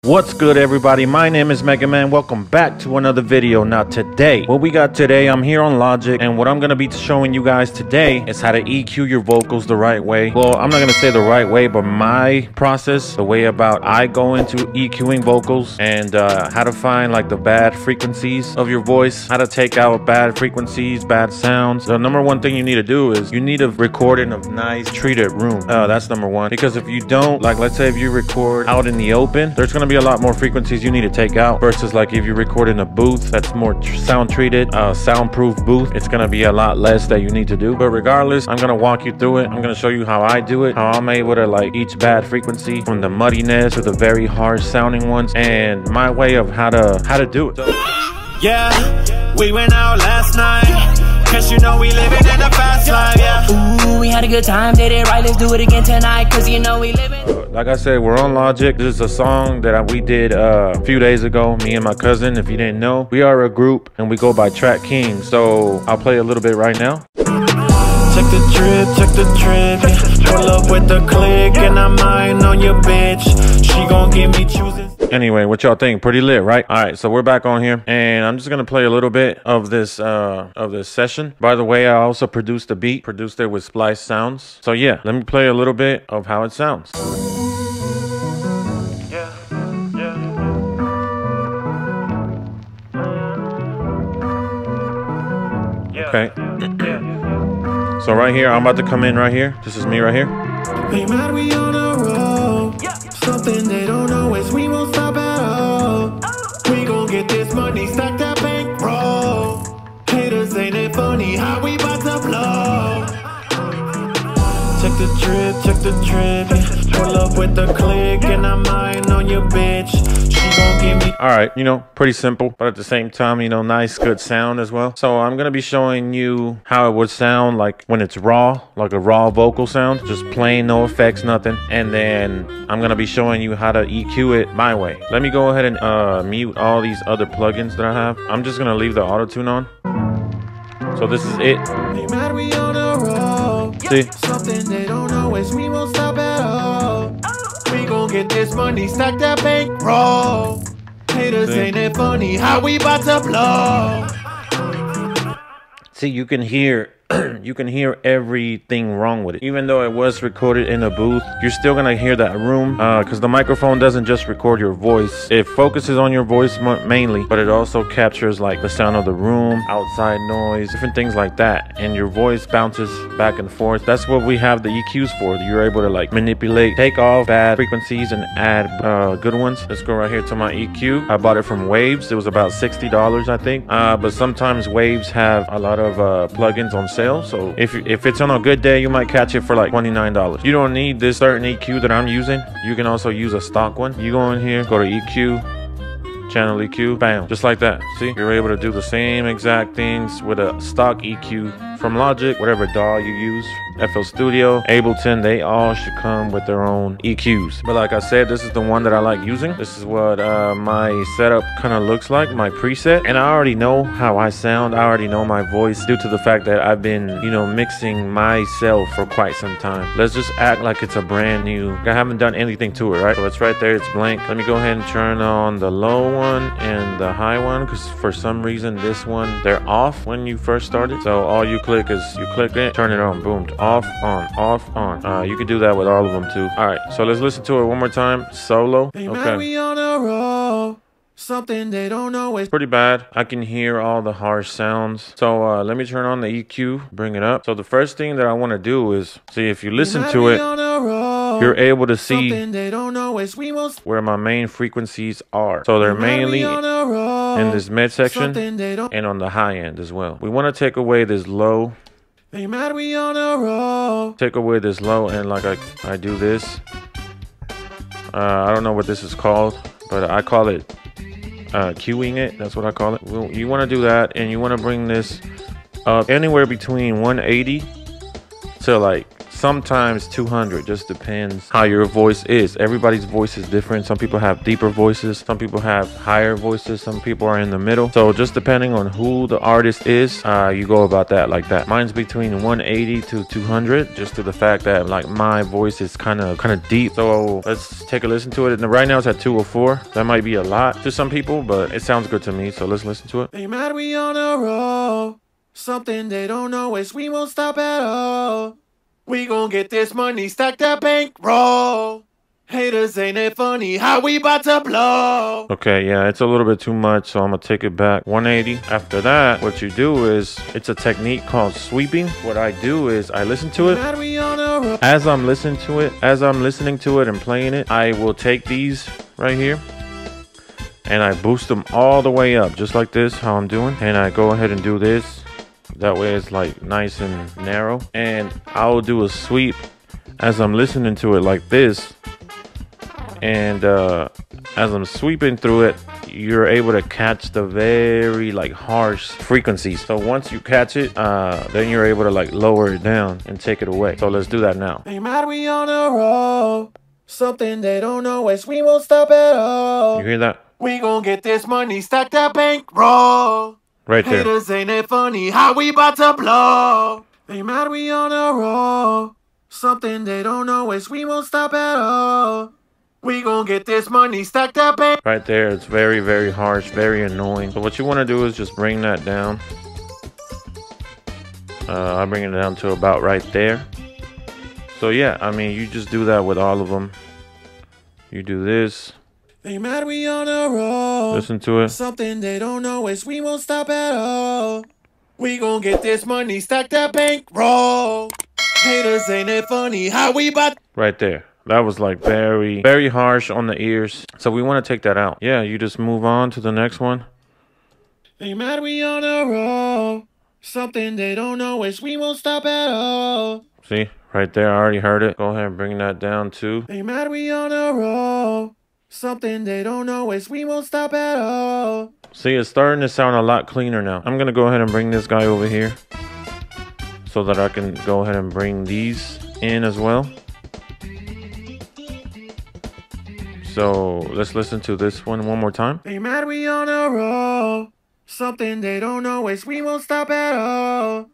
What's good, everybody? My name is Mega Man. Welcome back to another video. Now today, what we got today, I'm here on Logic, and what I'm going to be showing you guys today is how to EQ your vocals the right way. Well, I'm not going to say the right way, but my process, the way about I go into EQing vocals, and how to find like the bad frequencies of your voice, how to take out bad frequencies, bad sounds. The number one thing you need to do is you need to record in a nice treated room. That's number one, because if you don't, like let's say if you record out in the open, there's going to be a lot more frequencies you need to take out versus like if you record in a booth that's more sound treated, soundproof booth, it's going to be a lot less that you need to do. But regardless, I'm going to walk you through it. I'm going to show you how I do it, how I'm able to like each bad frequency from the muddiness to the very harsh sounding ones, and my way of how to do it. Yeah, we went out last night, cause you know we living in the fast life, yeah. Ooh, we had a good time, did it right, let's do it again tonight, cause you know we living. Like I said, we're on Logic. This is a song that we did a few days ago, me and my cousin. If you didn't know, we are a group and we go by Track King. So I'll play a little bit right now. Check the drip, check the drip. Pull up with the click and I'm eyeing on your bitch. She gon' give me choosing. Anyway, what y'all think? Pretty lit, right? All right, so we're back on here, and I'm just gonna play a little bit of this session. By the way, I also produced the beat, produced it with Splice Sounds. So yeah, let me play a little bit of how it sounds. Okay. So right here, I'm about to come in right here. This is me right here. They mad we on the road. Something they don't know is we won't stop at all. We gon' get this money, stack that bankroll. Haters, ain't it funny how we bout to blow? Check the drip, check the drip. Pull up with the click and I'm eyeing on your bitch. She gon' give me. All right, you know, pretty simple, but at the same time, you know, nice, good sound as well. So I'm gonna be showing you how it would sound like when it's raw, like a raw vocal sound, just plain, no effects, nothing. And then I'm gonna be showing you how to EQ it my way. Let me go ahead and mute all these other plugins that I have. I'm just gonna leave the auto-tune on. So this is it. See? Something they don't know is we won't stop at all. We gon' get this money, stack that bankroll. Haters, ain't it funny how we bout to blow? See, you can hear you can hear everything wrong with it. Even though it was recorded in a booth, you're still gonna hear that room because the microphone doesn't just record your voice. It focuses on your voice mainly, but it also captures like the sound of the room, outside noise, different things like that, and your voice bounces back and forth. That's what we have the EQs for. You're able to like manipulate, take off bad frequencies and add good ones. Let's go right here to my EQ. I bought it from Waves. It was about $60, I think, but sometimes Waves have a lot of plugins on sale. So if it's on a good day, you might catch it for like $29. You don't need this certain EQ that I'm using. You can also use a stock one. You go in here, go to EQ, channel EQ, bam, just like that. See, you're able to do the same exact things with a stock EQ from Logic, whatever DAW you use, FL Studio, Ableton, they all should come with their own EQs. But like I said, this is the one that I like using. This is what my setup kind of looks like, my preset. And I already know how I sound. I already know my voice due to the fact that I've been, you know, mixing myself for quite some time. Let's just act like it's a brand new. I haven't done anything to it, right? So it's right there, it's blank. Let me go ahead and turn on the low one and the high one, because for some reason this one, they're off when you first started. So all you click is you click it, turn it on, boom, off, on, off, on. You can do that with all of them too. All right, so let's listen to it one more time, solo. Okay. We on a roll. Something they don't know is pretty bad. I can hear all the harsh sounds. So let me turn on the EQ, bring it up. So the first thing that I want to do is, see, if you listen to it, you're able to see where my main frequencies are. So they're mainly in this mid section and on the high end as well. We want to take away this low. Take away this low, and like I do this. I don't know what this is called, but I call it cueing it. That's what I call it. Well, you want to do that, and you want to bring this up anywhere between 180 to like sometimes 200. Just depends how your voice is. Everybody's voice is different. Some people have deeper voices, some people have higher voices, some people are in the middle. So just depending on who the artist is, you go about that like that. Mine's between 180 to 200, just to the fact that like my voice is kind of deep. So let's take a listen to it. And right now it's at 204. That might be a lot to some people, but it sounds good to me. So let's listen to it. They mad we on a roll. Something they don't know is we won't stop at all. We gon' get this money, stack that bankroll. Haters, ain't it funny how we about to blow? Okay, yeah, it's a little bit too much, so I'm gonna take it back. 180. After that, what you do is, it's a technique called sweeping. What I do is I listen to it. As I'm listening to it and playing it, I will take these right here and I boost them all the way up, just like this, how I'm doing. And I go ahead and do this. That way it's like nice and narrow. And I'll do a sweep as I'm listening to it like this. And as I'm sweeping through it, you're able to catch the very like harsh frequencies. So once you catch it, then you're able to like lower it down and take it away. So let's do that now. They mad we on a roll. Something they don't know is we won't stop at all. You hear that? We gon' get this money, stack that bankroll. Right there. Haters, ain't it funny how we about to blow? They mad we on a roll. Something they don't know is we won't stop at all. We gon' get this money, stack that bank. Right there, it's very, very harsh, very annoying. So what you want to do is just bring that down. I'll bring it down to about right there. So yeah, I mean, you just do that with all of them. You do this. They mad we on a roll. Listen to it. Something they don't know is we won't stop at all. We gon' get this money, stack that bankroll. Haters, ain't it funny how we about. Right there. That was like very, very harsh on the ears. So we want to take that out. Yeah, you just move on to the next one. They mad we on a roll. Something they don't know is we won't stop at all. See, right there, I already heard it. Go ahead and bring that down too. They mad we on a roll. Something they don't know is we won't stop at all. See, it's starting to sound a lot cleaner now. I'm going to go ahead and bring this guy over here so that I can go ahead and bring these in as well. So let's listen to this one more time. They mad we on a roll. Something they don't know is we won't stop at all.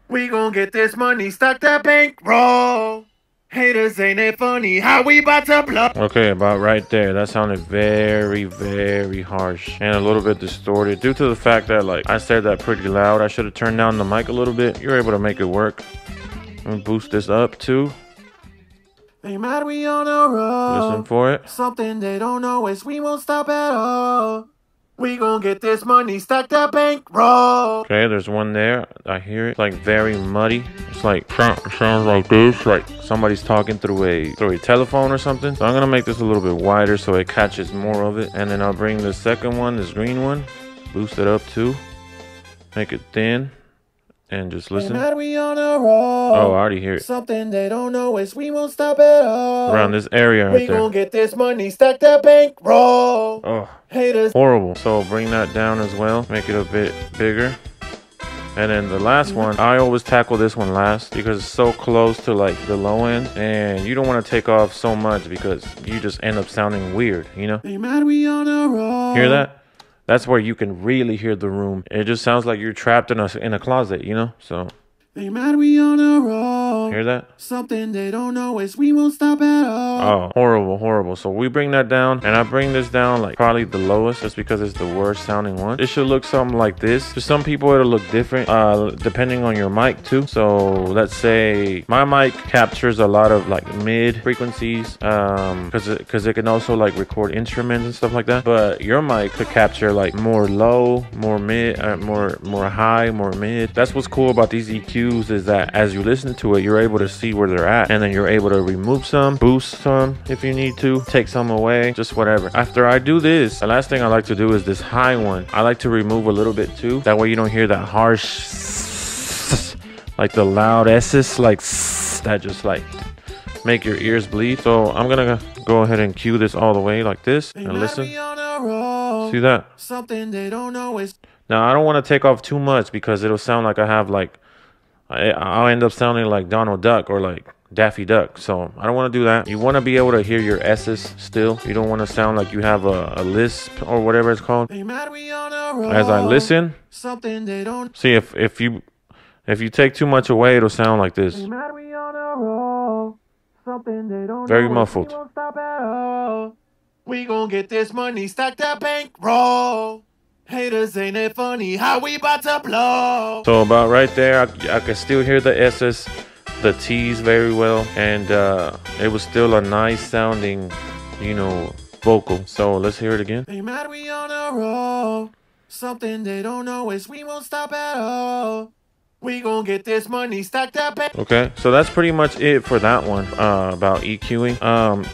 We gon' get this money, stack that bankroll. Haters, ain't it funny how we about to blow? Okay, about right there. That sounded very, very harsh and a little bit distorted due to the fact that like I said that pretty loud. I should have turned down the mic a little bit. You're able to make it work. I'm gonna boost this up too. They mad we on a roll. Listen for it. Something they don't know is we won't stop at all. We gon' get this money, stack that bankroll. Okay, there's one there. I hear it. It's like very muddy. It's like sounds like this, like somebody's talking through a telephone or something. So I'm gonna make this a little bit wider so it catches more of it. And then I'll bring the second one, this green one, boost it up too. Make it thin. And just listen. And we on a roll. Oh, I already hear it. Something they don't know is we won't stop at all. Around this area right we there. Gon' get this money, stack that bankroll. Oh, haters. Horrible. So bring that down as well. Make it a bit bigger. And then the last one, I always tackle this one last because it's so close to like the low end. And you don't want to take off so much because you just end up sounding weird, you know? They mad we on a roll. Hear that? That's where you can really hear the room. It just sounds like you're trapped in a closet, you know? So they mad we on a roll. hear that? Something they don't know is we won't stop at all. Oh, horrible, horrible. So we bring that down, and I bring this down like probably the lowest just because it's the worst sounding one. It should look something like this. For some people, it'll look different depending on your mic too. So let's say my mic captures a lot of like mid frequencies because it can also like record instruments and stuff like that. But your mic could capture like more low, more mid, more high, more mid. That's what's cool about these EQs is that as you listen to it, you're able to see where they're at, and then you're able to remove some, boost some if you need to, take some away, just whatever. After I do this, the last thing I like to do is this high one. I like to remove a little bit too. That way you don't hear that harsh, like the loud S's, like that just like make your ears bleed. So I'm gonna go ahead and cue this all the way like this and listen. See that? Something they don't know is. Now I don't want to take off too much because it'll sound like I have like I'll end up sounding like Donald Duck or like Daffy Duck. So I don't want to do that. You want to be able to hear your S's still. You don't want to sound like you have a lisp or whatever it's called. As I listen, see if you take too much away, it'll sound like this. Very muffled. We gon' get this money, stack that bankroll. Haters, ain't it funny how we about to blow? So about right there, I can still hear the S's, the T's very well, and it was still a nice sounding, you know, vocal. So let's hear it again. They mad we on a roll. Something they don't know is we won't stop at all. We gon' get this money, stack that bank. Okay, so that's pretty much it for that one about EQing.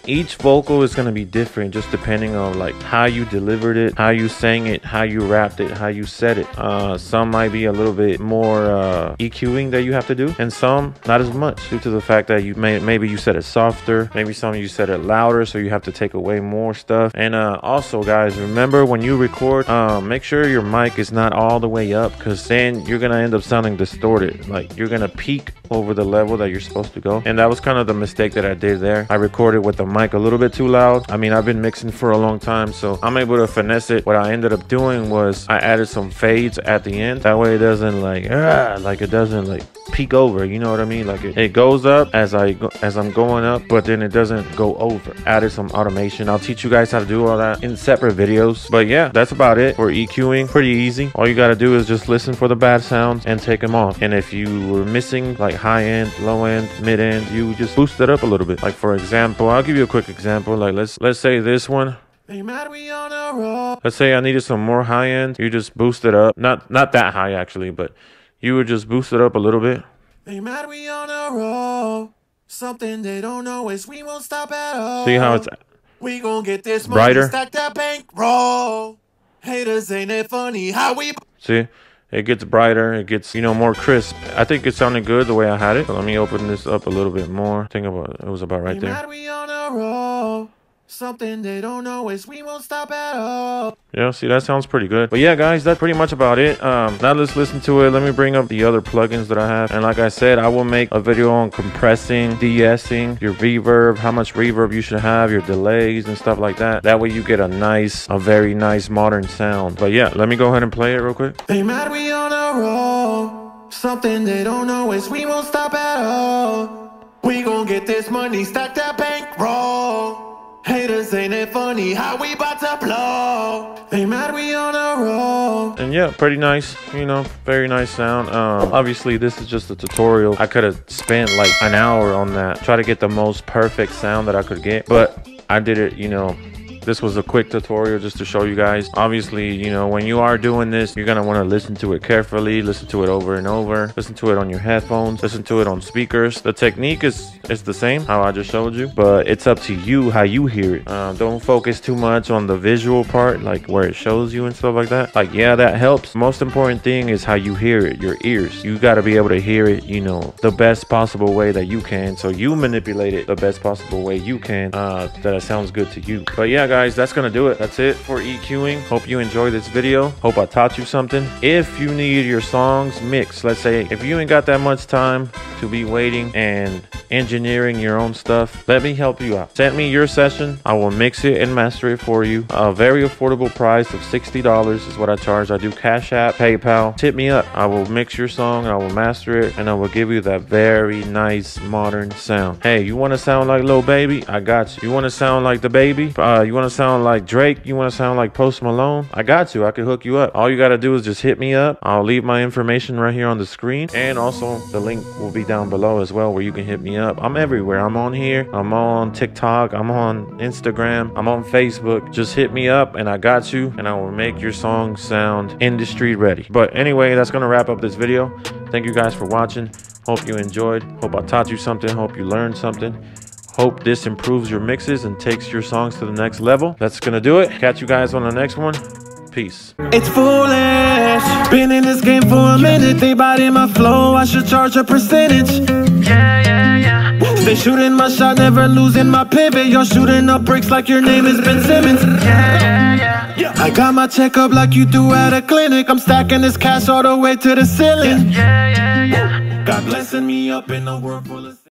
Each vocal is gonna be different just depending on like how you delivered it, how you sang it, how you rapped it, how you said it. Some might be a little bit more EQing that you have to do, and some not as much due to the fact that maybe you said it softer, maybe some you said it louder, so you have to take away more stuff. And also, guys, remember when you record, make sure your mic is not all the way up, because then you're gonna end up sounding distorted. Like you're gonna peak over the level that you're supposed to go, and that was kind of the mistake that I did there. I recorded with the mic a little bit too loud. I mean, I've been mixing for a long time, so I'm able to finesse it. What I ended up doing was I added some fades at the end. That way it doesn't like it doesn't like peak over, you know what I mean? Like it goes up as I'm going up, but then it doesn't go over. Added some automation. I'll teach you guys how to do all that in separate videos. But yeah, that's about it for EQing. Pretty easy. All you got to do is just listen for the bad sounds and take them off. And if you were missing like high end, low end, mid end, you just boost it up a little bit. Like for example, I'll give you a quick example. Like let's say this one. Let's say I needed some more high end. You just boost it up. Not that high actually, but you would just boost it up a little bit. They mad we on a roll. Something they don't know is we won't stop at all. See how it's we gon' get this brighter? Money, stack that bankroll. Haters, ain't it funny how we... See? It gets brighter. It gets, you know, more crisp. I think it sounded good the way I had it. So let me open this up a little bit more. Think about it. It was about right there. Mad we on a roll. Something they don't know is we won't stop at all. Yeah, see, that sounds pretty good. But yeah, guys, that's pretty much about it. Now let's listen to it. Let me bring up the other plugins that I have. And like I said, I will make a video on compressing, de-essing, your reverb, how much reverb you should have, your delays and stuff like that. That way you get a very nice modern sound. But yeah, let me go ahead and play it real quick. They mad we on a roll. Something they don't know is we won't stop at all. We gon' get this money, stack that bankroll. Haters, ain't it funny how we about to blow? They mad we on a roll. And yeah, pretty nice, you know, very nice sound. Obviously this is just a tutorial. I could have spent like an hour on that, try to get the most perfect sound that I could get, but I did it, you know. This was a quick tutorial just to show you guys. Obviously, you know, when you are doing this, you're gonna want to listen to it carefully, listen to it over and over, listen to it on your headphones, listen to it on speakers. The technique is the same, how I just showed you, but it's up to you how you hear it. Don't focus too much on the visual part, like where it shows you and stuff like that. Like, yeah, that helps. Most important thing is how you hear it, your ears. You got to be able to hear it, you know, the best possible way that you can. So you manipulate it the best possible way you can, that it sounds good to you. But yeah, guys, that's gonna do it. That's it for EQing. Hope you enjoyed this video. Hope I taught you something. If you need your songs mixed, let's say if you ain't got that much time to be waiting and engineering your own stuff, let me help you out. Send me your session. I will mix it and master it for you. A very affordable price of $60 is what I charge. I do Cash App, PayPal. Tip me up. I will mix your song, I will master it, and I will give you that very nice modern sound. Hey, you want to sound like Lil Baby? I got you. You want to sound like the Baby? You want to sound like Drake? You want to sound like Post Malone? I got you. I can hook you up. All you got to do is just hit me up. I'll leave my information right here on the screen, and also the link will be down below as well where you can hit me up. I'm everywhere. I'm on here. I'm on TikTok. I'm on Instagram. I'm on Facebook. Just hit me up and I got you, and I will make your song sound industry ready. But anyway, that's going to wrap up this video. Thank you guys for watching. Hope you enjoyed. Hope I taught you something. Hope you learned something. Hope this improves your mixes and takes your songs to the next level. That's gonna do it. Catch you guys on the next one. Peace. It's foolish. Been in this game for a minute. They biting my flow. I should charge a percentage. Yeah. They shooting my shot, never losing my pivot. You're shooting up bricks like your name is Ben Simmons. Yeah. I got my checkup like you do at a clinic. I'm stacking this cash all the way to the ceiling. God blessing me up in a world full of